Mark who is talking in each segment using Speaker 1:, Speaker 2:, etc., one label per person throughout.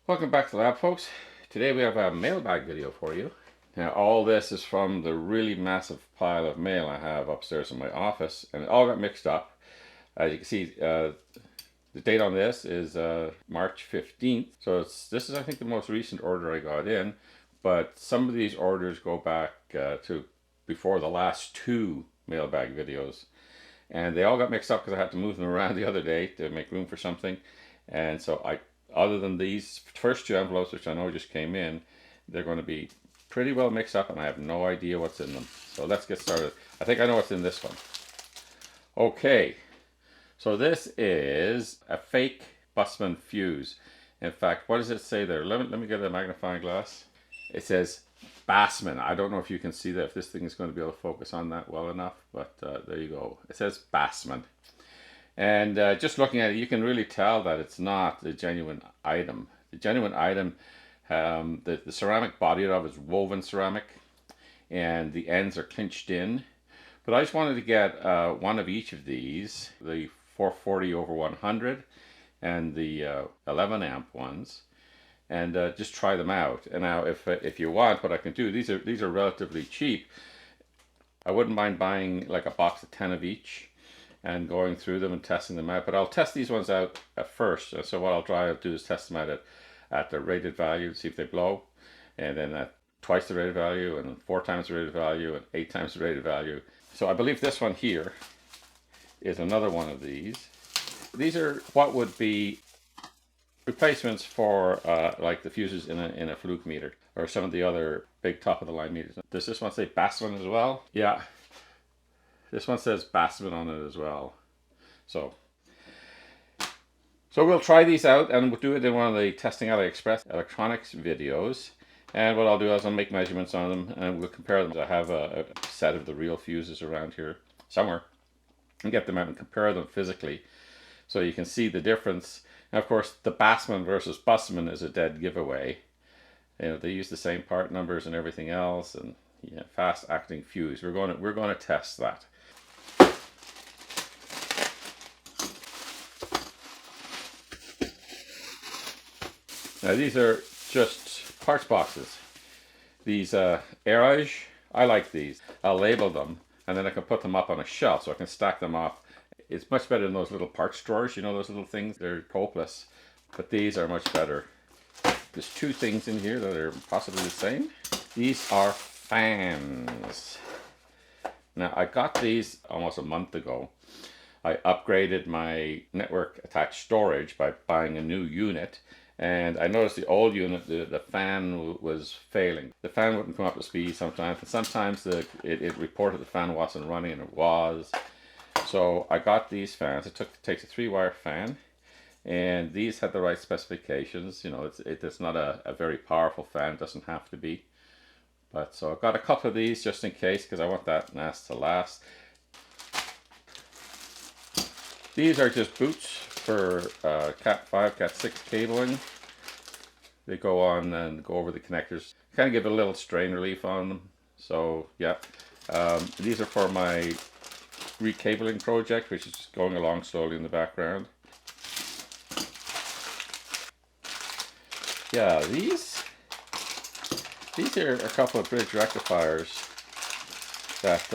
Speaker 1: Welcome back to the lab, folks. Today we have a mailbag video for you. Now all this is from the really massive pile of mail I have upstairs in my office, and it all got mixed up. As you can see, the date on this is March 15th. So this is, I think, the most recent order I got in, but some of these orders go back to before the last two mailbag videos. And they all got mixed up because I had to move them around the other day to make room for something. And so other than these first two envelopes, which I know just came in, they're going to be pretty well mixed up and I have no idea what's in them. So let's get started. I think I know what's in this one. Okay, so this is a fake Bussmann fuse. In fact, what does it say there? Let me get a magnifying glass. It says Bassman. I don't know if you can see that, if this thing is going to be able to focus on that well enough, but there you go. It says Bassman. And just looking at it, you can really tell that it's not the genuine item. The genuine item, the ceramic body of it is woven ceramic, and the ends are clinched in. But I just wanted to get one of each of these, the 440/100 and the 11 amp ones, and just try them out. And now, if you want, what I can do, these are relatively cheap. I wouldn't mind buying like a box of 10 of each and going through them and testing them out, but I'll test these ones out at first. So what I'll try to do is test them out at the rated value, see if they blow, and then at twice the rated value, and 4 times the rated value, and 8 times the rated value. So I believe this one here is another one of these. These are what would be replacements for like the fuses in a fluke meter or some of the other big top of the line meters. Does this one say Bassman as well? Yeah. This one says Bassman on it as well. So we'll try these out and we'll do it in one of the testing AliExpress electronics videos. And what I'll do is I'll make measurements on them and we'll compare them. I have a set of the real fuses around here somewhere and get them out and compare them physically so you can see the difference. And of course, the Bassman versus Bussmann is a dead giveaway. You know, they use the same part numbers and everything else, and yeah, fast acting fuse. We're going to test that. Now these are just parts boxes. These Airage, I like these. I'll label them and then I can put them up on a shelf so I can stack them up. It's much better than those little parts drawers, you know, those little things. They're hopeless, but these are much better. There's two things in here that are possibly the same. These are fans. Now I got these almost a month ago. I upgraded my network attached storage by buying a new unit, and I noticed the old unit, the fan was failing. The fan wouldn't come up to speed sometimes, and sometimes it reported the fan wasn't running, and it was. So I got these fans. It takes a 3-wire fan, and these had the right specifications. You know, it's not a very powerful fan. It doesn't have to be. But so I've got a couple of these just in case, because I want that NAS to last. These are just boots for Cat 5, Cat 6 cabling. They go on and go over the connectors. Kind of give it a little strain relief on them. So yeah, these are for my recabling project, which is just going along slowly in the background. Yeah, these are a couple of bridge rectifiers that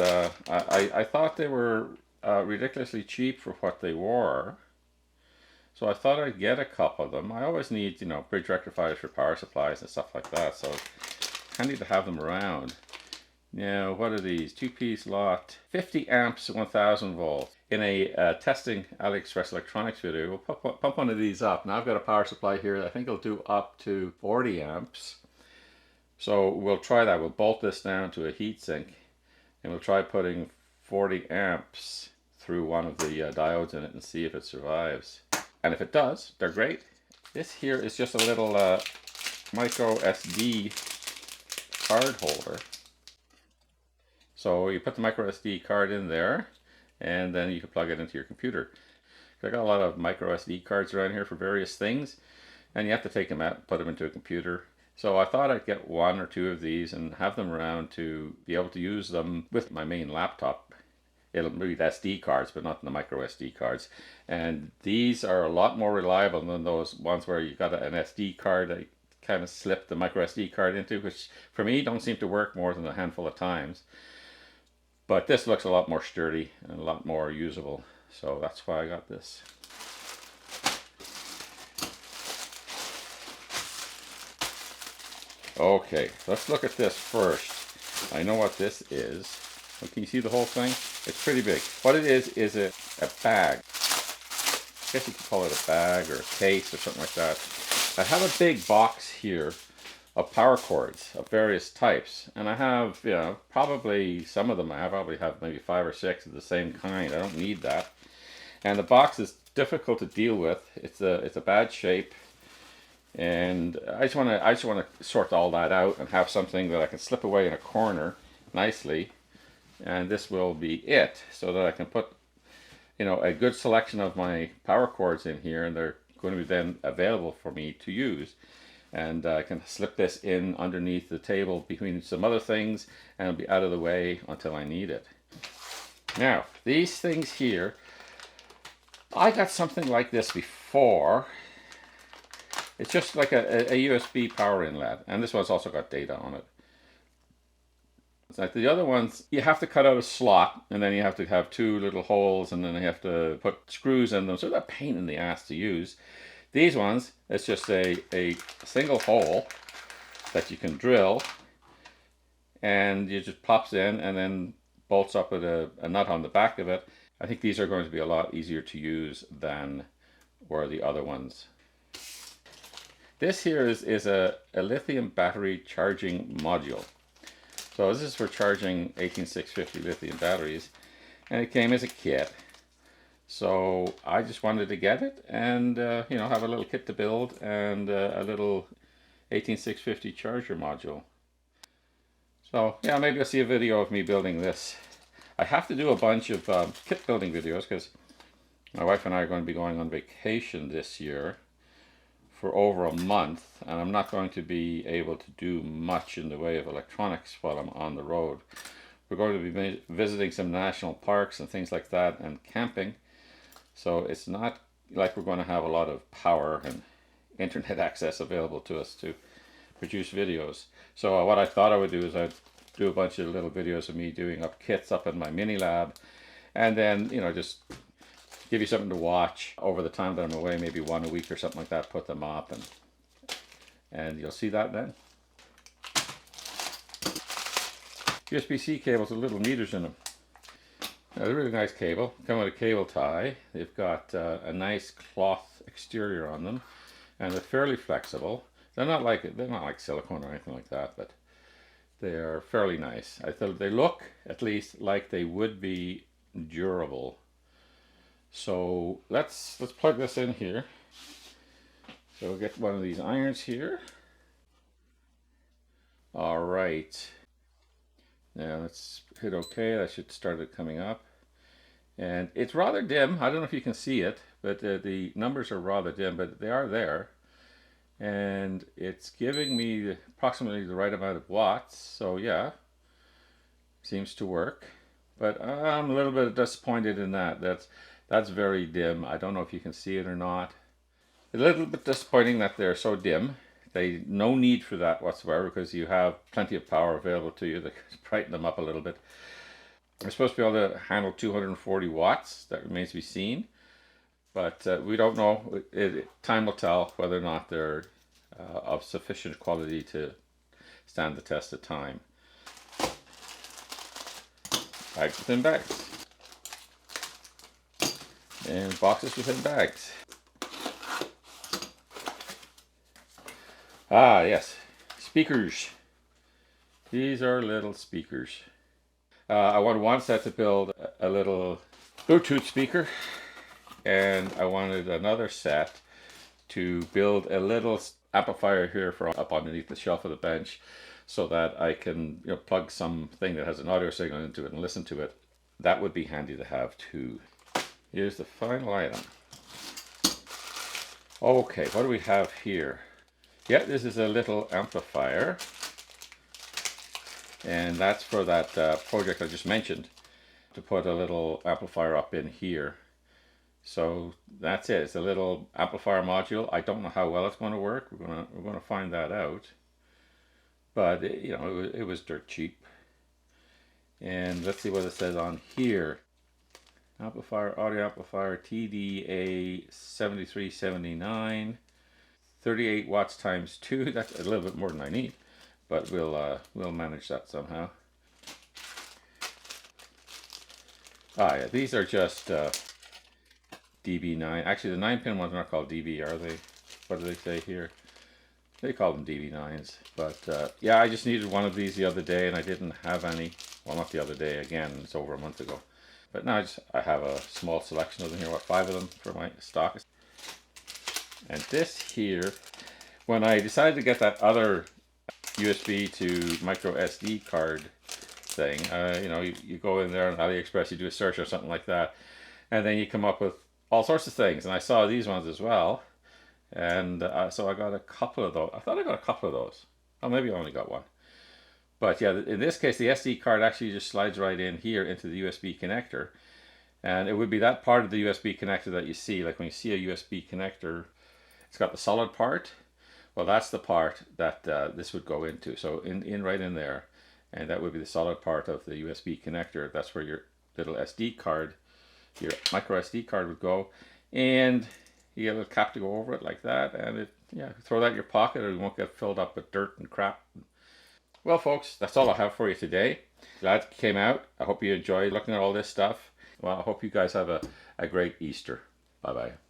Speaker 1: I thought they were ridiculously cheap for what they were. So I thought I'd get a couple of them. I always need, you know, bridge rectifiers for power supplies and stuff like that, so I need to have them around. Now, what are these? 2-piece lot, 50 amps, 1000 volts. In a testing AliExpress electronics video, we'll pump one of these up. Now I've got a power supply here that I think will do up to 40 amps. So we'll try that. We'll bolt this down to a heatsink and we'll try putting 40 amps through one of the diodes in it and see if it survives. And if it does, they're great. This here is just a little micro SD card holder. So you put the micro SD card in there and then you can plug it into your computer. I got a lot of micro SD cards around here for various things, and you have to take them out and put them into a computer. So I thought I'd get 1 or 2 of these and have them around to be able to use them with my main laptop it'll read SD cards, but not the micro SD cards. And these are a lot more reliable than those ones where you got an SD card that you kind of slip the micro SD card into, which for me don't seem to work more than a handful of times. But this looks a lot more sturdy and a lot more usable. So that's why I got this. Okay, let's look at this first. I know what this is. Can you see the whole thing? It's pretty big. What it is a bag. I guess you could call it a bag or a case or something like that. I have a big box here of power cords of various types, and I have, you know, probably some of them I probably have maybe 5 or 6 of the same kind. I don't need that. And the box is difficult to deal with. It's a bad shape. And I just want to sort all that out and have something that I can slip away in a corner nicely, and this will be it, so that I can put, you know, a good selection of my power cords in here, and they're going to be then available for me to use. And I can slip this in underneath the table between some other things, and it'll be out of the way until I need it. Now, these things here, I got something like this before. It's just like a USB power inlet, and this one's also got data on it. It's like the other ones, you have to cut out a slot, and then you have to have 2 little holes, and then you have to put screws in them, so they're a pain in the ass to use. These ones, it's just a single hole that you can drill, and you just pops in and then bolts up with a nut on the back of it. I think these are going to be a lot easier to use than were the other ones. This here is a lithium battery charging module. So this is for charging 18650 lithium batteries, and it came as a kit. So I just wanted to get it and you know, have a little kit to build and a little 18650 charger module. So yeah, maybe I'll see a video of me building this. I have to do a bunch of kit building videos because my wife and I are going to be going on vacation this year for over a month, and I'm not going to be able to do much in the way of electronics while I'm on the road. We're going to be visiting some national parks and things like that, and camping, so it's not like we're going to have a lot of power and internet access available to us to produce videos. So what I thought I would do is I'd do a bunch of little videos of me doing up kits up in my mini lab, and then, you know, just give you something to watch over the time that I'm away, maybe 1 a week or something like that, put them up, and you'll see that then. USB-C cables with little meters in them. Now, they're a really nice cable. Come with a cable tie. They've got a nice cloth exterior on them, and they're fairly flexible. They're not like silicone or anything like that, but they are fairly nice. I thought they look at least like they would be durable. So let's plug this in here. So we'll get one of these irons here. All right. Now let's hit OK. That should start it coming up. And it's rather dim. I don't know if you can see it, but the numbers are rather dim, but they are there. And it's giving me approximately the right amount of watts. So yeah, seems to work. But I'm a little bit disappointed in that. That's very dim. I don't know if you can see it or not. A little bit disappointing that they're so dim. No need for that whatsoever, because you have plenty of power available to you to brighten them up a little bit. They're supposed to be able to handle 240 watts. That remains to be seen. But we don't know. Time will tell whether or not they're of sufficient quality to stand the test of time. Bags within bags. And boxes within bags. Ah, yes. Speakers. These are little speakers. I wanted one set to build a little Bluetooth speaker, and I wanted another set to build a little amplifier here for up underneath the shelf of the bench, so that I can, you know, plug something that has an audio signal into it and listen to it. That would be handy to have too. Here's the final item. Okay, what do we have here? Yeah, this is a little amplifier, and that's for that project I just mentioned. to put a little amplifier up in here. So that's it. It's a little amplifier module. I don't know how well it's going to work. We're going to find that out. But it, you know, it was dirt cheap. And let's see what it says on here. Amplifier, audio amplifier, TDA 7379, 38 watts times 2. That's a little bit more than I need, but we'll manage that somehow. Ah, yeah, these are just DB9. Actually, the 9-pin ones are not called DB, are they? What do they say here? They call them DB9s. But yeah, I just needed one of these the other day, and I didn't have any. Well, not the other day. Again, it's over a month ago. But now I have a small selection of them here. What, 5 of them for my stock? And this here, when I decided to get that other USB to micro SD card thing, you know, you go in there on AliExpress, you do a search or something like that, and then you come up with all sorts of things. And I saw these ones as well, and so I got a couple of those. I thought I got a couple of those. Oh, maybe I only got one. But yeah, in this case, the SD card actually just slides right in here into the USB connector. And it would be that part of the USB connector that you see, like when you see a USB connector, it's got the solid part. Well, that's the part that this would go into. So right in there, and that would be the solid part of the USB connector. That's where your little SD card, your micro SD card would go. And you get a little cap to go over it like that, and it, yeah, throw that in your pocket or you won't get filled up with dirt and crap. Well, folks, that's all I have for you today. Glad it came out. I hope you enjoyed looking at all this stuff. Well, I hope you guys have a great Easter. Bye-bye.